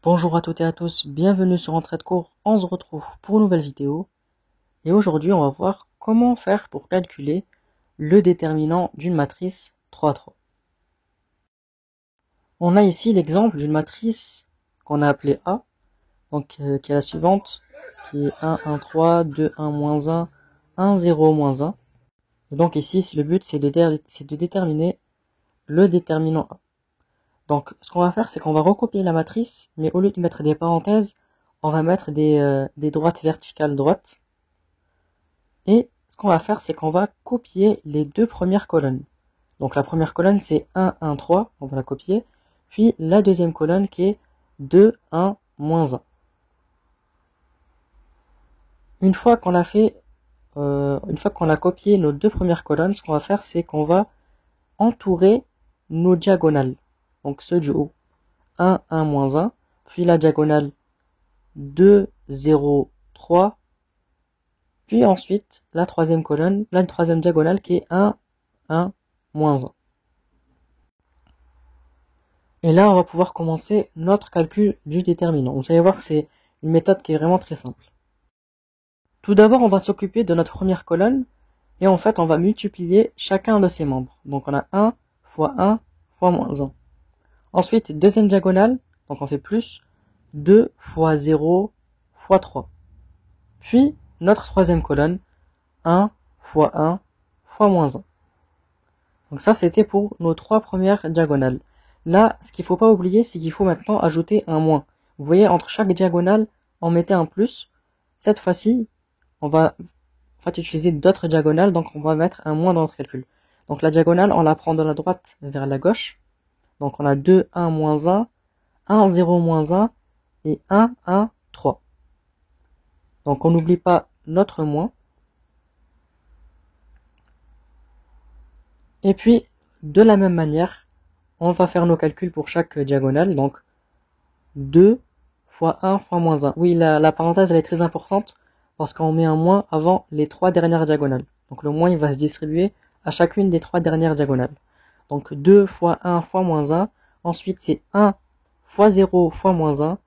Bonjour à toutes et à tous, bienvenue sur Entrée de cours, on se retrouve pour une nouvelle vidéo. Et aujourd'hui on va voir comment faire pour calculer le déterminant d'une matrice 3-3. On a ici l'exemple d'une matrice qu'on a appelée A, donc qui est la suivante, qui est 1, 1, 3, 2, 1, moins 1, 1, 0, moins 1. Et donc ici le but c'est de déterminer le déterminant A. Donc, ce qu'on va faire, c'est qu'on va recopier la matrice, mais au lieu de mettre des parenthèses, on va mettre des droites verticales droites. Et ce qu'on va faire, c'est qu'on va copier les deux premières colonnes. Donc, la première colonne, c'est 1, 1, 3, on va la copier. Puis, la deuxième colonne qui est 2, 1, moins 1. Une fois qu'on a copié nos deux premières colonnes, ce qu'on va faire, c'est qu'on va entourer nos diagonales. Donc, ceux du haut. 1, 1, moins 1, puis la diagonale 2, 0, 3, puis ensuite la troisième colonne, la troisième diagonale qui est 1, 1, moins 1. Et là, on va pouvoir commencer notre calcul du déterminant. Vous allez voir, c'est une méthode qui est vraiment très simple. Tout d'abord, on va s'occuper de notre première colonne, et en fait, on va multiplier chacun de ses membres. Donc, on a 1 fois 1 fois moins 1. Ensuite, deuxième diagonale, donc on fait plus, 2 fois 0 fois 3. Puis, notre troisième colonne, 1 fois 1 fois moins 1. Donc ça, c'était pour nos trois premières diagonales. Là, ce qu'il ne faut pas oublier, c'est qu'il faut maintenant ajouter un moins. Vous voyez, entre chaque diagonale, on mettait un plus. Cette fois-ci, on va utiliser d'autres diagonales, donc on va mettre un moins dans notre calcul. Donc la diagonale, on la prend de la droite vers la gauche. Donc on a 2, 1, moins 1, 1, 0, moins 1, et 1, 1, 3. Donc on n'oublie pas notre moins. Et puis, de la même manière, on va faire nos calculs pour chaque diagonale. Donc, 2 fois 1 fois moins 1. Oui, la parenthèse, elle est très importante parce qu'on met un moins avant les trois dernières diagonales. Donc, le moins, il va se distribuer à chacune des trois dernières diagonales. Donc, 2 fois 1 fois moins 1. Ensuite, c'est 1 fois 0 fois moins 1.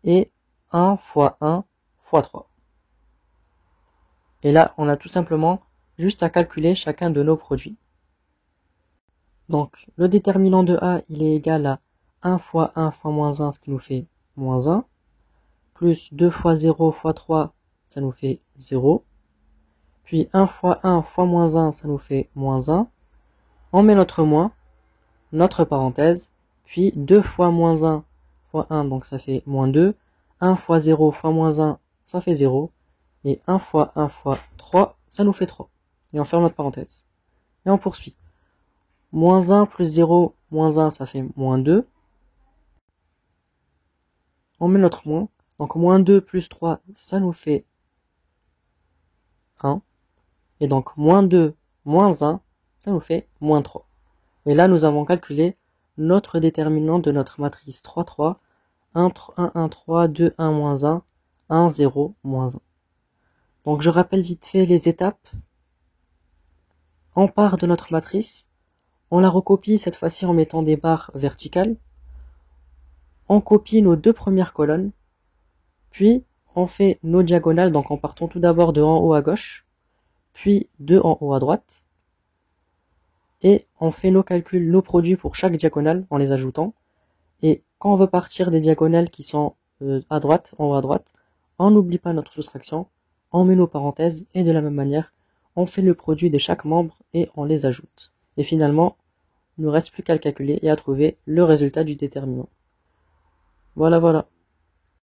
Et 1 fois 1 fois 3. Et là, on a tout simplement juste à calculer chacun de nos produits. Donc, le déterminant de A, il est égal à 1 fois 1 fois moins 1, ce qui nous fait moins 1, plus 2 fois 0 fois 3, ça nous fait 0, puis 1 fois 1 fois moins 1, ça nous fait moins 1, on met notre moins, notre parenthèse, puis 2 fois moins 1 fois 1, donc ça fait moins 2, 1 fois 0 fois moins 1, ça fait 0, et 1 fois 1 fois 3, ça nous fait 3. Et on ferme notre parenthèse. Et on poursuit. Moins 1 plus 0, moins 1, ça fait moins 2. On met notre moins. Donc moins 2 plus 3, ça nous fait 1. Et donc moins 2 moins 1, ça nous fait moins 3. Et là, nous avons calculé notre déterminant de notre matrice 3, 3. 1, 1, 3, 2, 1, moins 1, 1, 0, moins 1. Donc je rappelle vite fait les étapes. On part de notre matrice. On la recopie cette fois-ci en mettant des barres verticales. On copie nos deux premières colonnes. Puis, on fait nos diagonales, donc en partant tout d'abord de en haut à gauche, puis de en haut à droite. Et on fait nos calculs, nos produits pour chaque diagonale en les ajoutant. Et quand on veut partir des diagonales qui sont à droite, en haut à droite, on n'oublie pas notre soustraction, on met nos parenthèses et de la même manière, on fait le produit de chaque membre et on les ajoute. Et finalement, il ne nous reste plus qu'à le calculer et à trouver le résultat du déterminant. Voilà.